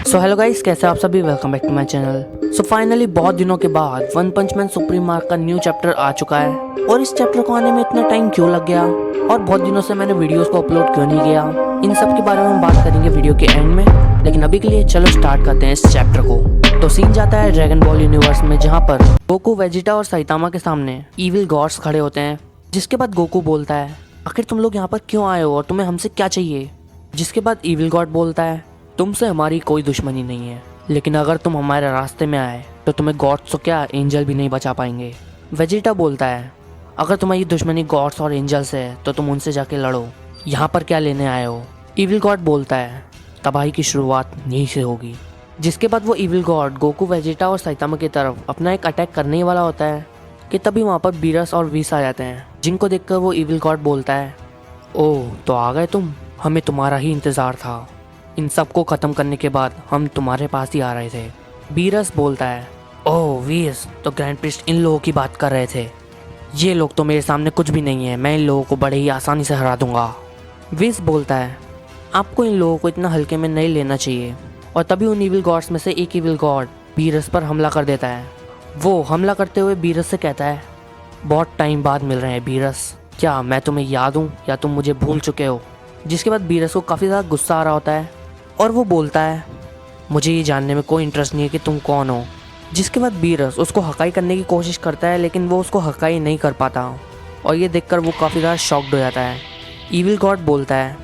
So hello guys, कैसे आप सभी। Welcome back to my channel. So finally बहुत दिनों के बाद one punch man supreme arc का न्यू चैप्टर आ चुका है। और इस चैप्टर को आने में इतना टाइम क्यों लग गया और बहुत दिनों से मैंने वीडियोस को अपलोड क्यों नहीं किया, इन सब के बारे में हम बात करेंगे वीडियो के एंड में। लेकिन अभी के लिए चलो स्टार्ट करते हैं इस चैप्टर को। तो सीन जाता है ड्रैगन बॉल यूनिवर्स में, जहाँ पर गोकू, वेजिटा और साइतामा के सामने इविल गॉड्स खड़े होते हैं। जिसके बाद गोकू बोलता है, आखिर तुम लोग यहाँ पर क्यों आए हो और तुम्हें हमसे क्या चाहिए। जिसके बाद इविल गॉड बोलता है, तुमसे हमारी कोई दुश्मनी नहीं है, लेकिन अगर तुम हमारे रास्ते में आए तो तुम्हें गॉड्स तो क्या एंजल भी नहीं बचा पाएंगे। वेजिटा बोलता है, अगर तुम्हारी दुश्मनी गॉड्स और एंजल से है तो तुम उनसे जाके लड़ो, यहाँ पर क्या लेने आए हो। इविल गॉड बोलता है, तबाही की शुरुआत यहीं से होगी। जिसके बाद वो इविल गॉड गोकू, वेजिटा और साइतामा की तरफ अपना एक अटैक करने ही वाला होता है कि तभी वहाँ पर बीरस और वीस आ जाते हैं। जिनको देखकर वो इविल गॉड बोलता है, ओह तो आ गए तुम, हमें तुम्हारा ही इंतज़ार था। इन सब को ख़त्म करने के बाद हम तुम्हारे पास ही आ रहे थे। बीरस बोलता है, ओह वीस, तो ग्रैंड प्रिस्ट इन लोगों की बात कर रहे थे। ये लोग तो मेरे सामने कुछ भी नहीं है, मैं इन लोगों को बड़े ही आसानी से हरा दूंगा। वीस बोलता है, आपको इन लोगों को इतना हल्के में नहीं लेना चाहिए। और तभी उन इविल गॉड्स में से एक इविल गॉड बीरस पर हमला कर देता है। वो हमला करते हुए बीरस से कहता है, बहुत टाइम बाद मिल रहे हैं बीरस, क्या मैं तुम्हें याद हूँ या तुम मुझे भूल चुके हो। जिसके बाद बीरस को काफ़ी ज़्यादा गुस्सा आ रहा होता है और वो बोलता है, मुझे ये जानने में कोई इंटरेस्ट नहीं है कि तुम कौन हो। जिसके बाद बीरस उसको हकाई करने की कोशिश करता है, लेकिन वो उसको हकाई नहीं कर पाता और ये देखकर वो काफ़ी ज़्यादा शॉक्ड हो जाता है। इविल गॉड बोलता है,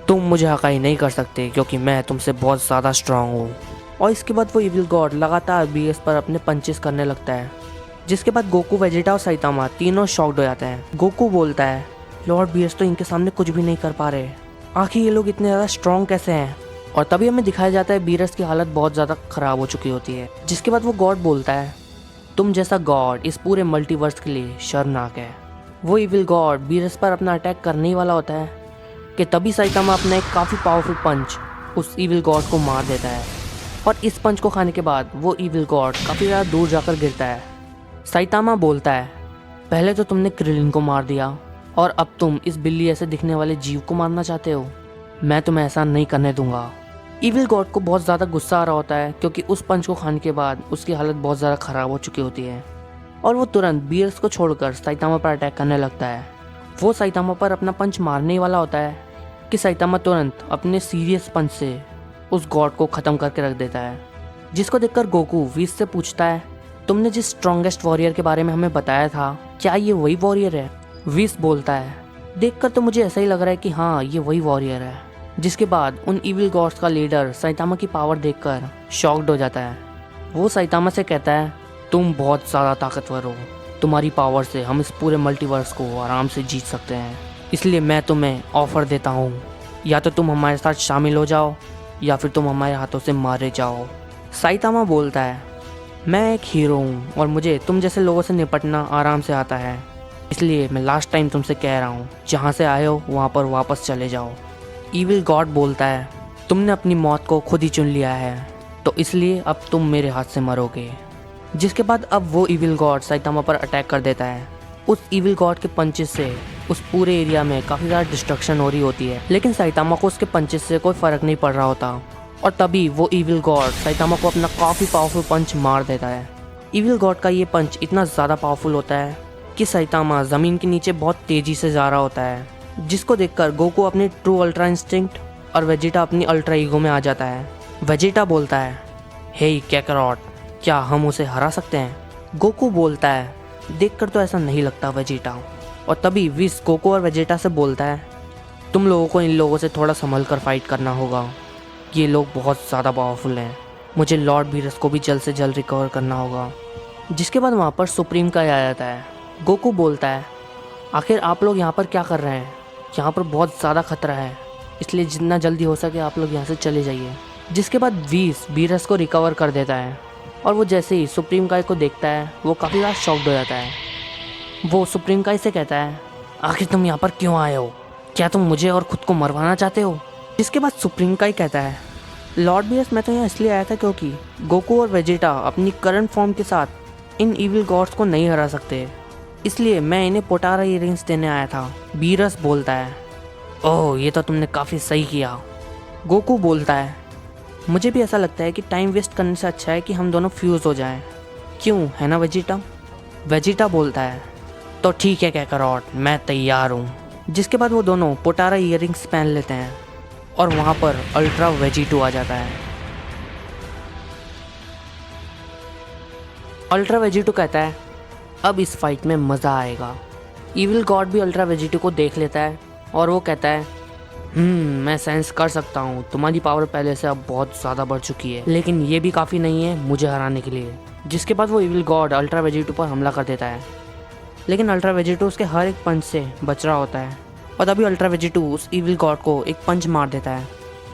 तुम मुझे हकाई नहीं कर सकते क्योंकि मैं तुमसे बहुत ज़्यादा स्ट्रांग हूँ। और इसके बाद वो इविल गॉड लगातार बीरस पर अपने पंचेस करने लगता है। जिसके बाद गोकू, वेजिटा और साइतामा तीनों शॉक्ड हो जाते हैं। गोकू बोलता है, लॉर्ड बीरस तो इनके सामने कुछ भी नहीं कर पा रहे, आखिर ये लोग इतने ज़्यादा स्ट्रांग कैसे हैं। और तभी हमें दिखाया जाता है बीरस की हालत बहुत ज़्यादा ख़राब हो चुकी होती है। जिसके बाद वो गॉड बोलता है, तुम जैसा गॉड इस पूरे मल्टीवर्स के लिए शर्मनाक है। वो इविल गॉड बीरस पर अपना अटैक करने ही वाला होता है कि तभी साइतामा अपना एक काफ़ी पावरफुल पंच उस इविल गॉड को मार देता है। और इस पंच को खाने के बाद वो इविल गॉड काफ़ी ज़्यादा दूर जाकर गिरता है। साइतामा बोलता है, पहले तो तुमने क्रिलिन को मार दिया और अब तुम इस बिल्ली ऐसे दिखने वाले जीव को मारना चाहते हो। मैं तुम्हें ऐसा नहीं करने दूंगा। इविल गॉड को बहुत ज़्यादा गुस्सा आ रहा होता है क्योंकि उस पंच को खाने के बाद उसकी हालत बहुत ज़्यादा ख़राब हो चुकी होती है और वो तुरंत बीरस को छोड़कर साइतामा पर अटैक करने लगता है। वो साइतामा पर अपना पंच मारने ही वाला होता है कि साइतामा तुरंत अपने सीरियस पंच से उस गॉड को ख़त्म करके रख देता है। जिसको देखकर गोकू वीस से पूछता है, तुमने जिस स्ट्रॉन्गेस्ट वॉरियर के बारे में हमें बताया था, क्या ये वही वॉरियर है। वीस बोलता है, देखकर तो मुझे ऐसा ही लग रहा है कि हाँ ये वही वॉरियर है। जिसके बाद उन इविल गॉड्स का लीडर साइतामा की पावर देखकर शॉक्ड हो जाता है। वो साइतामा से कहता है, तुम बहुत ज़्यादा ताकतवर हो, तुम्हारी पावर से हम इस पूरे मल्टीवर्स को आराम से जीत सकते हैं, इसलिए मैं तुम्हें ऑफर देता हूँ, या तो तुम हमारे साथ शामिल हो जाओ या फिर तुम हमारे हाथों से मारे जाओ। साइतामा बोलता है, मैं एक हीरो हूँ और मुझे तुम जैसे लोगों से निपटना आराम से आता है, इसलिए मैं लास्ट टाइम तुमसे कह रहा हूँ, जहाँ से आए हो वहाँ पर वापस चले जाओ। इविल गॉड बोलता है, तुमने अपनी मौत को खुद ही चुन लिया है, तो इसलिए अब तुम मेरे हाथ से मरोगे। जिसके बाद अब वो इविल गॉड साइतामा पर अटैक कर देता है। उस इविल गॉड के पंचेस से उस पूरे एरिया में काफ़ी ज़्यादा डिस्ट्रक्शन हो रही होती है, लेकिन साइतामा को उसके पंचेस से कोई फ़र्क नहीं पड़ रहा होता। और तभी वो इविल गॉड साइतामा को अपना काफ़ी पावरफुल पंच मार देता है। इविल गॉड का ये पंच इतना ज़्यादा पावरफुल होता है कि साइतामा ज़मीन के नीचे बहुत तेज़ी से जा रहा होता है। जिसको देखकर गोकू अपनी ट्रू अल्ट्रा इंस्टिंक्ट और वेजिटा अपनी अल्ट्रा ईगो में आ जाता है। वेजिटा बोलता है, हे कैकरॉट, क्या हम उसे हरा सकते हैं। गोकू बोलता है, देखकर तो ऐसा नहीं लगता वेजिटा। और तभी विस गोकू और वेजिटा से बोलता है, तुम लोगों को इन लोगों से थोड़ा संभल कर फाइट करना होगा, ये लोग बहुत ज़्यादा पावरफुल हैं, मुझे लॉर्ड बीरस को भी जल्द से जल्द रिकवर करना होगा। जिसके बाद वहाँ पर सुप्रीम का आ जाता है। गोकू बोलता है, आखिर आप लोग यहाँ पर क्या कर रहे हैं, यहाँ पर बहुत ज़्यादा खतरा है, इसलिए जितना जल्दी हो सके आप लोग यहाँ से चले जाइए। जिसके बाद वीस बीरस को रिकवर कर देता है और वो जैसे ही सुप्रीम काई को देखता है वो काफ़ी ज़्यादा शॉक्ड हो जाता है। वो सुप्रीम काई से कहता है, आखिर तुम यहाँ पर क्यों आए हो, क्या तुम मुझे और ख़ुद को मरवाना चाहते हो। जिसके बाद सुप्रीम काई कहता है, लॉर्ड बीरस, मैं तो यहाँ इसलिए आया था क्योंकि गोकू और वेजिटा अपनी करंट फॉर्म के साथ इन इविल गॉड्स को नहीं हरा सकते, इसलिए मैं इन्हें पोटारा इयरिंग्स देने आया था। बीरस बोलता है, ओह ये तो तुमने काफ़ी सही किया। गोकू बोलता है, मुझे भी ऐसा लगता है कि टाइम वेस्ट करने से अच्छा है कि हम दोनों फ्यूज़ हो जाएं। क्यों, है ना वेजिटा? वेजिटा बोलता है तो ठीक है कैकारोट, मैं तैयार हूँ। जिसके बाद वो दोनों पोटारा इयररिंग्स पहन लेते हैं और वहाँ पर अल्ट्रा वेजिटो आ जाता है। अल्ट्रा वेजिटो कहता है अब इस फाइट में मज़ा आएगा। इविल गॉड भी अल्ट्रा वेजिटो को देख लेता है और वो कहता है मैं सेंस कर सकता हूँ तुम्हारी पावर पहले से अब बहुत ज़्यादा बढ़ चुकी है, लेकिन ये भी काफ़ी नहीं है मुझे हराने के लिए। जिसके बाद वो इविल गॉड अल्ट्रा वेजिटो पर हमला कर देता है, लेकिन अल्ट्रा वेजिटो उसके हर एक पंच से बच रहा होता है और तभी अल्ट्रा वेजिटो उस इविल गॉड को एक पंच मार देता है,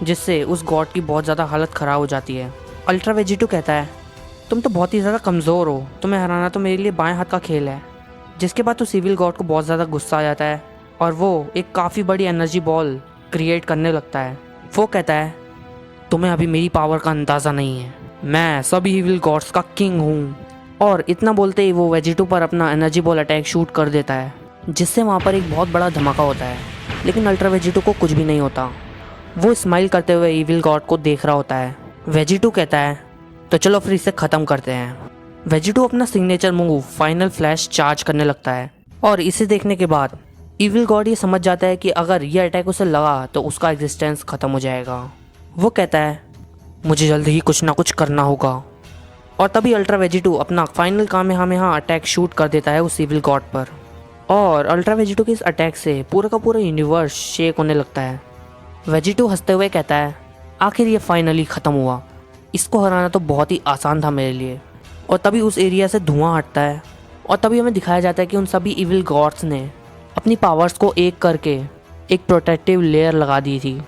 जिससे उस गॉड की बहुत ज़्यादा हालत ख़राब हो जाती है। अल्ट्रा वेजिटो कहता है तुम तो बहुत ही ज़्यादा कमज़ोर हो, तुम्हें हराना तो मेरे लिए बाएं हाथ का खेल है। जिसके बाद उस इविल गॉड को बहुत ज़्यादा गुस्सा आ जाता है और वो एक काफ़ी बड़ी एनर्जी बॉल क्रिएट करने लगता है। वो कहता है तुम्हें अभी मेरी पावर का अंदाज़ा नहीं है, मैं सभी इविल गॉड्स का किंग हूँ। और इतना बोलते ही वो वेजिटो पर अपना एनर्जी बॉल अटैक शूट कर देता है, जिससे वहाँ पर एक बहुत बड़ा धमाका होता है, लेकिन अल्ट्रा वेजिटो को कुछ भी नहीं होता। वो स्माइल करते हुए इविल गॉड को देख रहा होता है। वेजिटो कहता है तो चलो फिर इसे ख़त्म करते हैं। वेजिटो अपना signature move final flash charge करने लगता है और इसे देखने के बाद इविल गॉड ये समझ जाता है कि अगर ये अटैक उसे लगा तो उसका एग्जिस्टेंस ख़त्म हो जाएगा। वो कहता है मुझे जल्द ही कुछ ना कुछ करना होगा। और तभी अल्ट्रा वेजिटो अपना फाइनल कामेहामेहा अटैक शूट कर देता है उस इविल गॉड पर और अल्ट्रा वेजिटो के इस अटैक से पूरा का पूरा यूनिवर्स शेक होने लगता है। वेजिटो हंसते हुए कहता है आखिर ये फाइनली ख़त्म हुआ, इसको हराना तो बहुत ही आसान था मेरे लिए। और तभी उस एरिया से धुआं हटता है और तभी हमें दिखाया जाता है कि उन सभी इविल गॉड्स ने अपनी पावर्स को एक करके एक प्रोटेक्टिव लेयर लगा दी थी।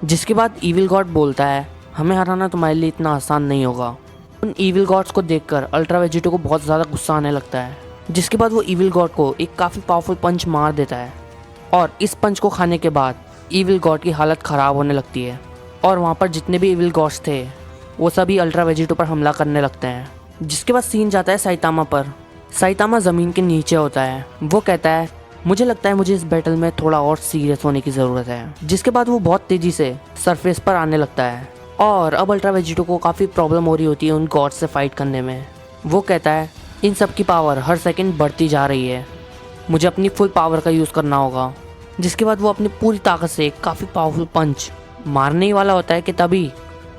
जिसके बाद इविल गॉड बोलता है हमें हराना तुम्हारे लिए इतना आसान नहीं होगा। उन इविल गॉड्स को देखकर अल्ट्रा वेजिटो को बहुत ज़्यादा गुस्सा आने लगता है, जिसके बाद वो इविल गॉड को एक काफ़ी पावरफुल पंच मार देता है और इस पंच को खाने के बाद इविल गॉड की हालत ख़राब होने लगती है और वहाँ पर जितने भी इविल गॉड्स थे वो सभी अल्ट्रा वेजिटो पर हमला करने लगते हैं। जिसके बाद सीन जाता है साइतामा पर। साइतामा ज़मीन के नीचे होता है। वो कहता है मुझे लगता है मुझे इस बैटल में थोड़ा और सीरियस होने की ज़रूरत है। जिसके बाद वो बहुत तेज़ी से सरफेस पर आने लगता है और अब अल्ट्रा वेजिटो को काफ़ी प्रॉब्लम हो रही होती है उन गॉड्स से फाइट करने में। वो कहता है इन सब की पावर हर सेकंड बढ़ती जा रही है, मुझे अपनी फुल पावर का यूज़ करना होगा। जिसके बाद वो अपनी पूरी ताकत से काफ़ी पावरफुल पंच मारने ही वाला होता है कि तभी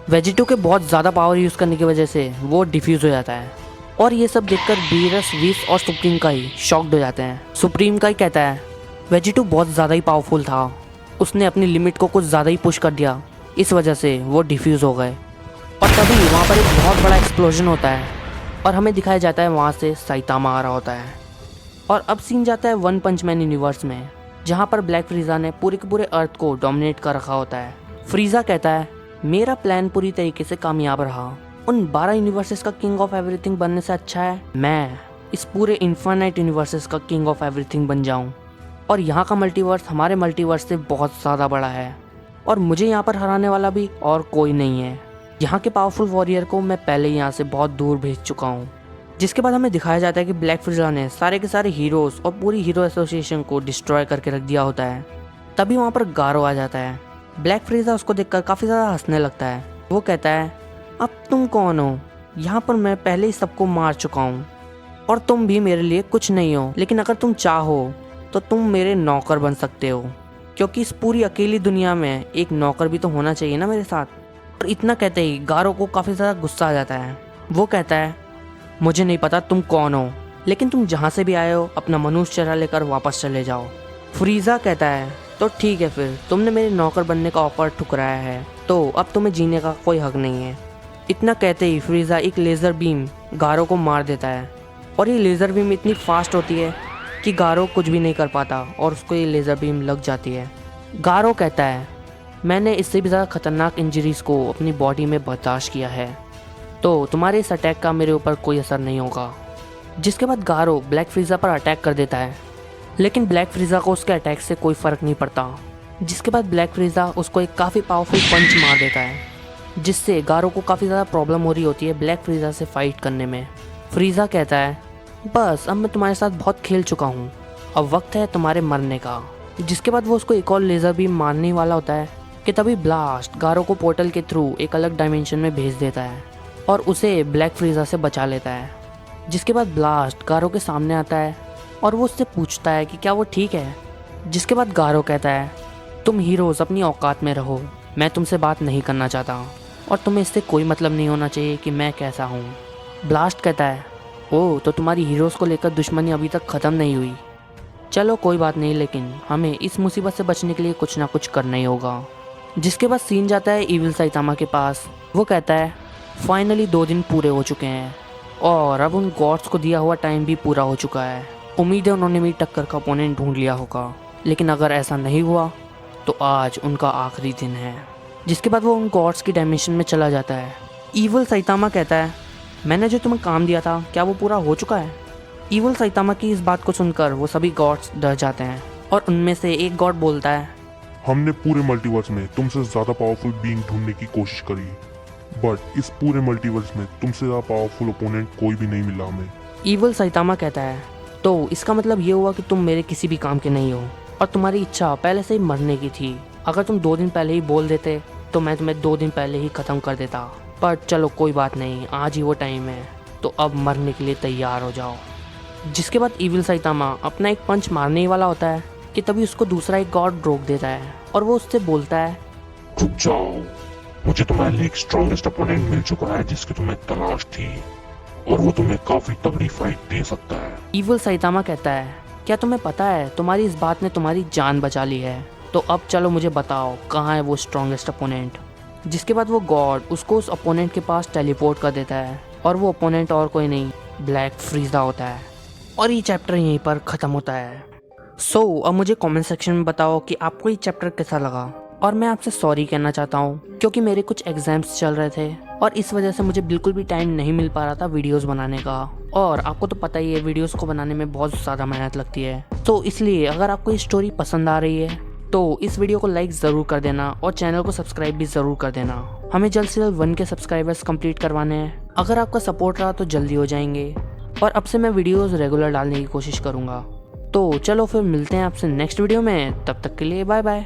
वेजिटो के बहुत ज़्यादा पावर यूज़ करने की वजह से वो डिफ्यूज़ हो जाता है। और ये सब देखकर बीरस, विस और सुप्रीम काई शॉक्ड हो जाते हैं। सुप्रीम काई कहता है वेजिटो बहुत ज़्यादा ही पावरफुल था, उसने अपनी लिमिट को कुछ ज़्यादा ही पुश कर दिया, इस वजह से वो डिफ्यूज़ हो गए। और तभी वहाँ पर एक बहुत बड़ा एक्सप्लोजन होता है और हमें दिखाया जाता है वहाँ से साइतामा आ रहा होता है। और अब सीन जाता है वन पंच मैन यूनिवर्स में, जहाँ पर ब्लैक फ्रीज़ा ने पूरे के पूरे अर्थ को डोमिनेट कर रखा होता है। फ्रीज़ा कहता है मेरा प्लान पूरी तरीके से कामयाब रहा, उन 12 यूनिवर्सेस का किंग ऑफ एवरीथिंग बनने से अच्छा है मैं इस पूरे इन्फिनाइट यूनिवर्सेस का किंग ऑफ एवरीथिंग बन जाऊं। और यहाँ का मल्टीवर्स हमारे मल्टीवर्स से बहुत ज़्यादा बड़ा है और मुझे यहाँ पर हराने वाला भी और कोई नहीं है। यहाँ के पावरफुल वॉरियर को मैं पहले ही यहाँ से बहुत दूर भेज चुका हूँ। जिसके बाद हमें दिखाया जाता है कि ब्लैक फ्रीज़ा ने सारे के सारे हीरोज़ और पूरी हीरो एसोसिएशन को डिस्ट्रॉय करके रख दिया होता है। तभी वहाँ पर गारो आ जाता है। ब्लैक फ्रीज़ा उसको देखकर काफ़ी ज़्यादा हंसने लगता है। वो कहता है अब तुम कौन हो, यहाँ पर मैं पहले ही सबको मार चुका हूँ और तुम भी मेरे लिए कुछ नहीं हो, लेकिन अगर तुम चाहो तो तुम मेरे नौकर बन सकते हो, क्योंकि इस पूरी अकेली दुनिया में एक नौकर भी तो होना चाहिए ना मेरे साथ। और इतना कहते ही गारो को काफ़ी ज़्यादा गुस्सा आ जाता है। वो कहता है मुझे नहीं पता तुम कौन हो, लेकिन तुम जहाँ से भी आए हो अपना मनुष्य चेहरा लेकर वापस चले जाओ। फ्रीज़ा कहता है तो ठीक है, फिर तुमने मेरे नौकर बनने का ऑफर ठुकराया है तो अब तुम्हें जीने का कोई हक नहीं है। इतना कहते ही फ्रीज़ा एक लेज़र बीम गारो को मार देता है और ये लेज़र बीम इतनी फास्ट होती है कि गारो कुछ भी नहीं कर पाता और उसको ये लेज़र बीम लग जाती है। गारो कहता है मैंने इससे भी ज़्यादा खतरनाक इंजरीज़ को अपनी बॉडी में बर्दाश्त किया है, तो तुम्हारे इस अटैक का मेरे ऊपर कोई असर नहीं होगा। जिसके बाद गारो ब्लैक फ्रीज़ा पर अटैक कर देता है, लेकिन ब्लैक फ्रीज़ा को उसके अटैक से कोई फ़र्क नहीं पड़ता। जिसके बाद ब्लैक फ्रीज़ा उसको एक काफ़ी पावरफुल पंच मार देता है, जिससे गारो को काफ़ी ज़्यादा प्रॉब्लम हो रही होती है ब्लैक फ्रीज़ा से फाइट करने में। फ्रीज़ा कहता है बस अब मैं तुम्हारे साथ बहुत खेल चुका हूँ, अब वक्त है तुम्हारे मरने का। जिसके बाद वो उसको एक और लेज़र बीम मारने वाला होता है कि कि तभी ब्लास्ट गारो को पोर्टल के थ्रू एक अलग डायमेंशन में भेज देता है और उसे ब्लैक फ्रीजा से बचा लेता है। जिसके बाद ब्लास्ट गारो के सामने आता है और वो उससे पूछता है कि क्या वो ठीक है। जिसके बाद गारो कहता है, तुम हीरोज़ अपनी औकात में रहो, मैं तुमसे बात नहीं करना चाहता और तुम्हें इससे कोई मतलब नहीं होना चाहिए कि मैं कैसा हूँ। ब्लास्ट कहता है, ओह तो तुम्हारी हीरोज़ को लेकर दुश्मनी अभी तक ख़त्म नहीं हुई। चलो कोई बात नहीं, लेकिन हमें इस मुसीबत से बचने के लिए कुछ ना कुछ करना ही होगा। जिसके बाद सीन जाता है इविल साइतामा के पास। वो कहता है, फाइनली 2 दिन पूरे हो चुके हैं और अब उन गॉड्स को दिया हुआ टाइम भी पूरा हो चुका है। उम्मीद है उन्होंने मेरी टक्कर का ओपोनेंट ढूंढ लिया होगा, लेकिन अगर ऐसा नहीं हुआ तो आज उनका आखिरी दिन है। जिसके बाद वो उन गॉड्स की डायमेंशन में चला जाता है। इविल साइतामा कहता है, मैंने जो तुम्हें काम दिया था क्या वो पूरा हो चुका है? इविल साइतामा की इस बात को सुनकर वो सभी गॉड्स डर जाते हैं और उनमें से एक गॉड बोलता है, हमने पूरे मल्टीवर्स में तुमसे ज्यादा पावरफुल बीइंग ढूंढने की कोशिश करी, बट इस पूरे मल्टीवर्स में तुमसे ज्यादा पावरफुल ओपोनेंट कोई भी नहीं मिला हमें। इविल साइतामा कहता है, तो इसका मतलब ये हुआ कि तुम मेरे किसी भी काम के नहीं हो और तुम्हारी इच्छा पहले से ही मरने की थी। अगर तुम 2 दिन पहले ही बोल देते तो मैं तुम्हें 2 दिन पहले ही ख़त्म कर देता। पर चलो कोई बात नहीं, आज ही वो टाइम है, तो अब मरने के लिए तैयार हो जाओ। जिसके बाद इविल साइतामा अपना एक पंच मारने ही वाला होता है कि तभी उसको दूसरा एक गॉड रोक देता है और वो उससे बोलता है, रुक जाओ, मुझे तुम्हारे लिए एक स्ट्रॉन्गेस्ट ओपोनेंट मिल चुका है जिसकी तुम्हें तलाश थी और वो तुम्हें काफी तगड़ी फाइट दे सकता है। इविल साइतामा कहता है, क्या तुम्हें पता है तुम्हारी इस बात ने तुम्हारी जान बचा ली है, तो अब चलो मुझे बताओ कहाँ है वो स्ट्रॉन्गेस्ट अपोनेंट। जिसके बाद वो गॉड उसको उस अपोनेंट के पास टेलीपोर्ट कर देता है और वो अपोनेंट और कोई नहीं, ब्लैक फ्रीजा होता है। और ये चैप्टर यहीं पर ख़त्म होता है। अब मुझे कमेंट सेक्शन में बताओ कि आपको ये चैप्टर कैसा लगा। और मैं आपसे सॉरी कहना चाहता हूँ क्योंकि मेरे कुछ एग्जाम्स चल रहे थे और इस वजह से मुझे बिल्कुल भी टाइम नहीं मिल पा रहा था वीडियोस बनाने का। और आपको तो पता ही है वीडियोस को बनाने में बहुत ज़्यादा मेहनत लगती है, तो इसलिए अगर आपको ये स्टोरी पसंद आ रही है तो इस वीडियो को लाइक ज़रूर कर देना और चैनल को सब्सक्राइब भी ज़रूर कर देना। हमें जल्द से जल्द 1 के सब्सक्राइबर्स कंप्लीट करवाने हैं। अगर आपका सपोर्ट रहा तो जल्दी हो जाएंगे और अब से मैं वीडियोज़ रेगुलर डालने की कोशिश करूँगा। तो चलो फिर मिलते हैं आपसे नेक्स्ट वीडियो में, तब तक के लिए बाय बाय।